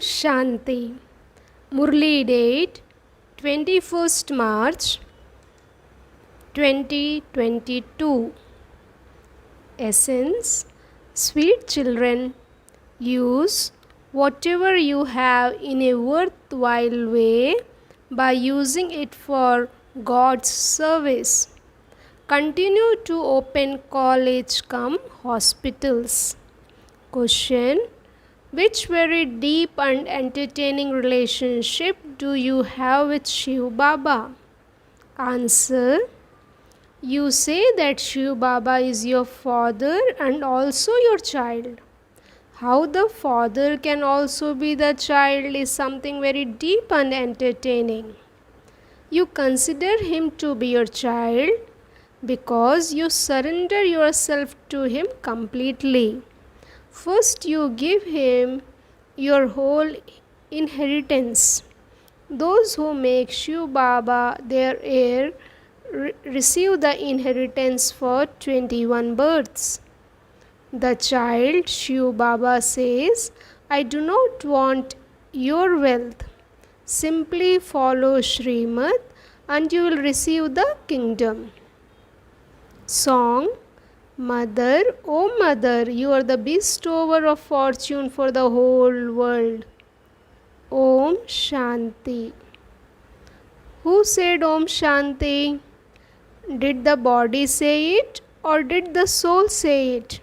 Shanti. Murli date 21st March 2022. Essence: sweet children, use whatever you have in a worthwhile way by using it for God's service. Continue to open college cum hospitals. Question: which very deep and entertaining relationship do you have with Shiv Baba? Answer: you say that Shiv Baba is your father and also your child. How the father can also be the child is something very deep and entertaining. You consider him to be your child because you surrender yourself to him completely. First, you give him your whole inheritance. Those who make Shiv Baba their heir receive the inheritance for 21 births. The child, Shiv Baba says, I do not want your wealth. Simply follow Srimad and you will receive the kingdom. Song: Mother, O Mother, you are the bestower of fortune for the whole world. Om Shanti. Who said Om Shanti? Did the body say it or did the soul say it?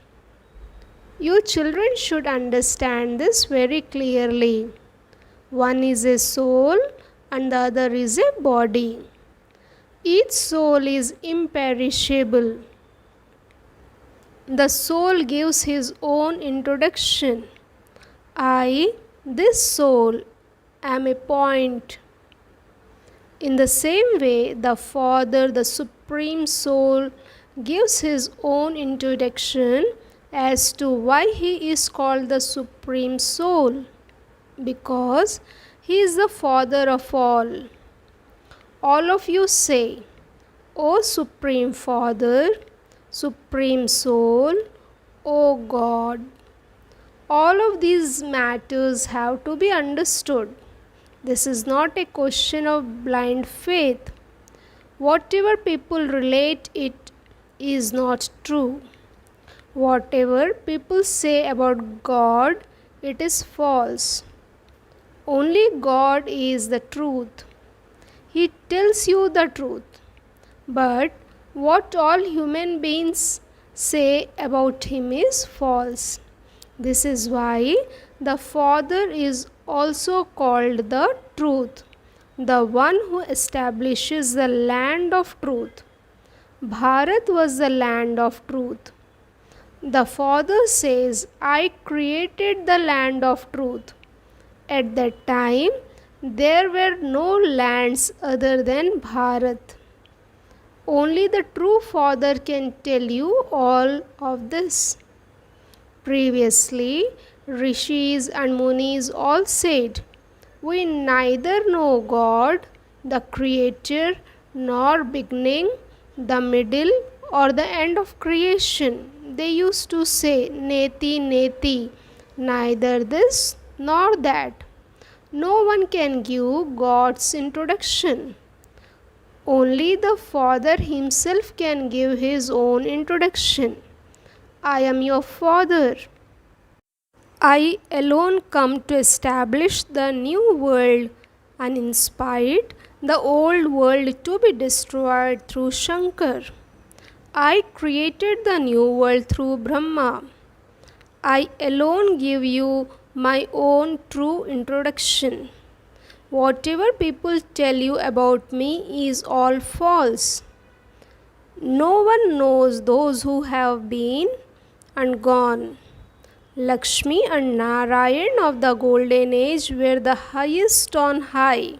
You children should understand this very clearly. One is a soul and the other is a body. Each soul is imperishable. The soul gives his own introduction. I, this soul, am a point. In the same way, the Father, the Supreme Soul, gives his own introduction as to why he is called the Supreme Soul. Because he is the Father of all. All of you say, O Supreme Father, Supreme Soul, O God. All of these matters have to be understood. This is not a question of blind faith. Whatever people relate, it is not true. Whatever people say about God, it is false. Only God is the truth. He tells you the truth. But what all human beings say about him is false. This is why the Father is also called the truth, the one who establishes the land of truth. Bharat was the land of truth. The Father says, I created the land of truth. At that time, there were no lands other than Bharat. Only the true Father can tell you all of this. Previously, Rishis and Munis all said, we neither know God, the Creator, nor beginning, the middle, or the end of creation. They used to say, Neti, Neti, neither this nor that. No one can give God's introduction. Only the Father himself can give his own introduction. I am your Father. I alone come to establish the new world and inspired the old world to be destroyed through Shankar. I created the new world through Brahma. I alone give you my own true introduction. Whatever people tell you about me is all false. No one knows those who have been and gone. Lakshmi and Narayan of the golden age were the highest on high.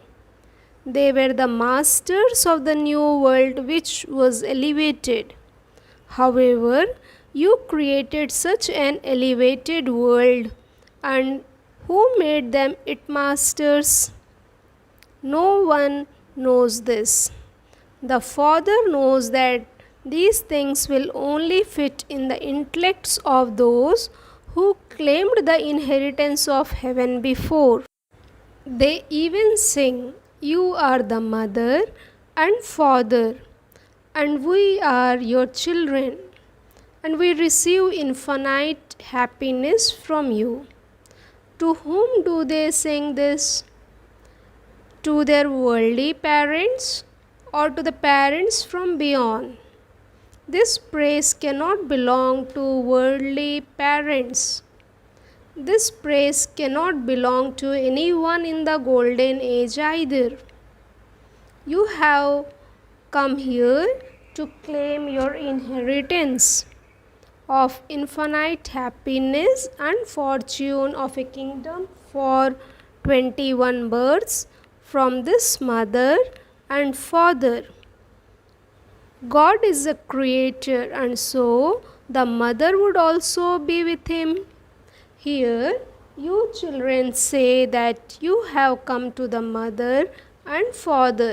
They were the masters of the new world which was elevated. However, you created such an elevated world, and who made them its masters? No one knows this. The Father knows that these things will only fit in the intellects of those who claimed the inheritance of heaven before. They even sing, "You are the mother and father, and we are your children, and we receive infinite happiness from you." To whom do they sing this? To their worldly parents or to the parents from beyond? This praise cannot belong to worldly parents. This praise cannot belong to anyone in the golden age either. You have come here to claim your inheritance of infinite happiness and fortune of a kingdom for 21 births from this mother and father. God is a creator, and so the mother would also be with him. Here, you children say that you have come to the mother and father.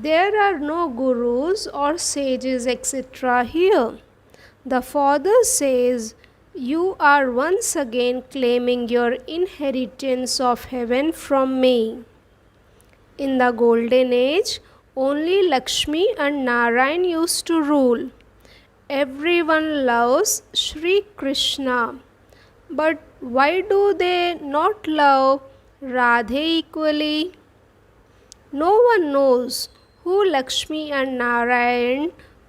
There are no gurus or sages, etc. here. The father says, "You are once again claiming your inheritance of heaven from me." In the golden age, only Lakshmi and Narayan used to rule. Everyone loves Sri Krishna. But why do they not love Radhe equally? No one knows who Lakshmi and Narayan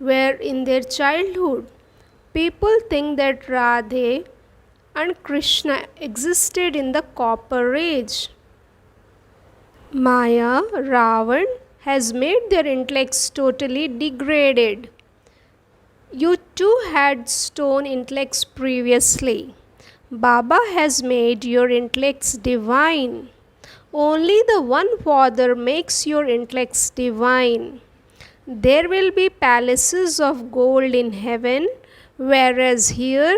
were in their childhood. People think that Radhe and Krishna existed in the Copper Age. Maya, Ravan, has made their intellects totally degraded. You too had stone intellects previously. Baba has made your intellects divine. Only the one Father makes your intellects divine. There will be palaces of gold in heaven, whereas here,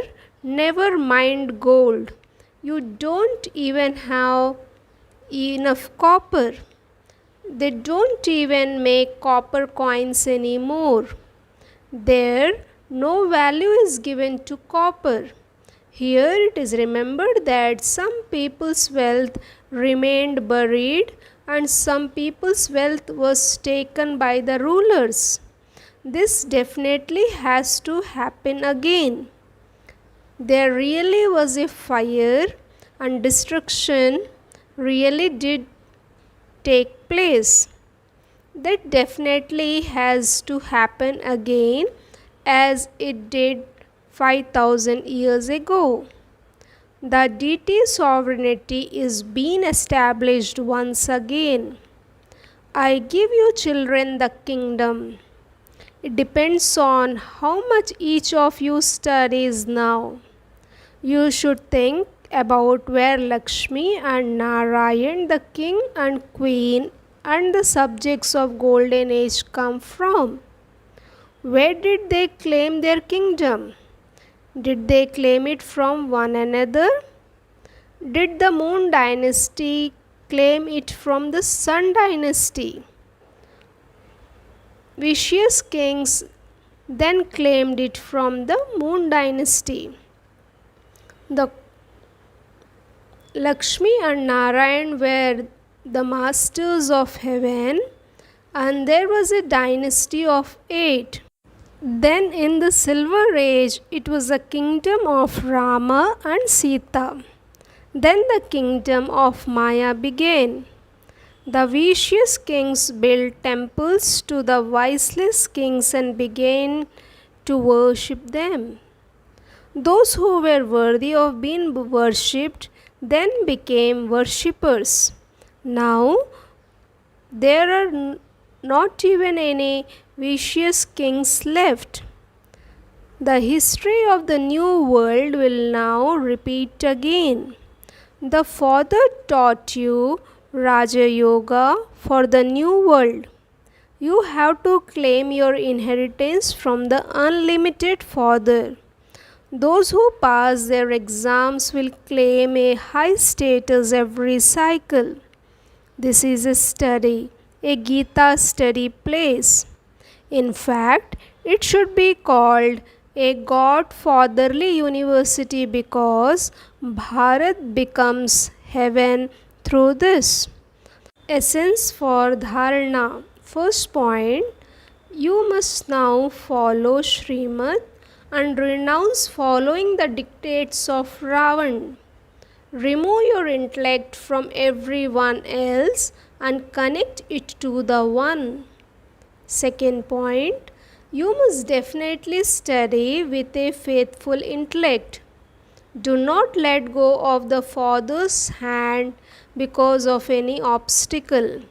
never mind gold. You don't even have enough copper. They don't even make copper coins anymore. There, no value is given to copper. Here it is remembered that some people's wealth remained buried and some people's wealth was taken by the rulers. This definitely has to happen again. There really was a fire and destruction really did take place. That definitely has to happen again as it did 5,000 years ago. The deity sovereignty is being established once again. I give you children the kingdom. It depends on how much each of you studies now. You should think about where Lakshmi and Narayan, the king and queen, and the subjects of golden age come from. Where did they claim their kingdom? Did they claim it from one another? Did the Moon dynasty claim it from the Sun dynasty? Vicious kings then claimed it from the Moon dynasty. The Lakshmi and Narayan were the masters of heaven, and there was a dynasty of 8. Then in the Silver Age, it was the kingdom of Rama and Sita. Then the kingdom of Maya began. The vicious kings built temples to the viceless kings and began to worship them. Those who were worthy of being worshipped then became worshippers. Now, there are not even any vicious kings left. The history of the new world will now repeat again. The Father taught you Raja Yoga for the new world. You have to claim your inheritance from the unlimited Father. Those who pass their exams will claim a high status every cycle. This is a study, a Gita study place. In fact, it should be called a godfatherly university because Bharat becomes heaven through this. Essence for Dharana. First point, you must now follow Srimad and renounce following the dictates of Ravan. Remove your intellect from everyone else and connect it to the One. Second point, you must definitely study with a faithful intellect. Do not let go of the Father's hand because of any obstacle.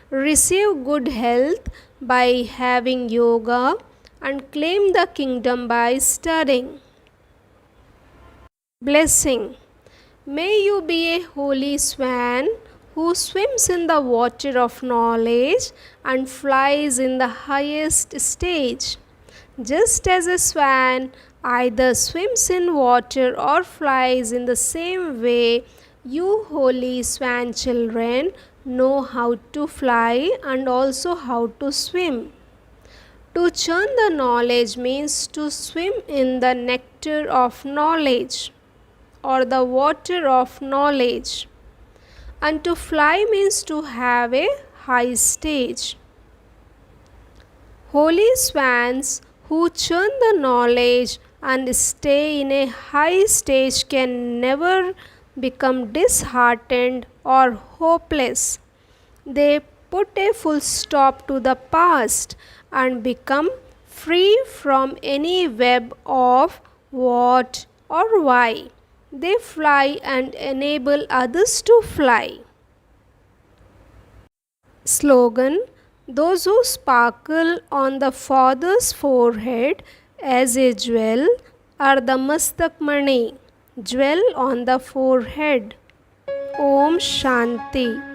Receive good health by having yoga and claim the kingdom by studying. Blessing. May you be a holy swan who swims in the water of knowledge and flies in the highest stage. Just as a swan either swims in water or flies in the same way, you holy swan children know how to fly and also how to swim. To churn the knowledge means to swim in the nectar of knowledge or the water of knowledge. And to fly means to have a high stage. Holy swans who churn the knowledge and stay in a high stage can never become disheartened or hopeless. They put a full stop to the past and become free from any web of what or why. They fly and enable others to fly. Slogan: those who sparkle on the Father's forehead as a jewel are the Mastak Mani, jewel on the forehead. Om Shanti.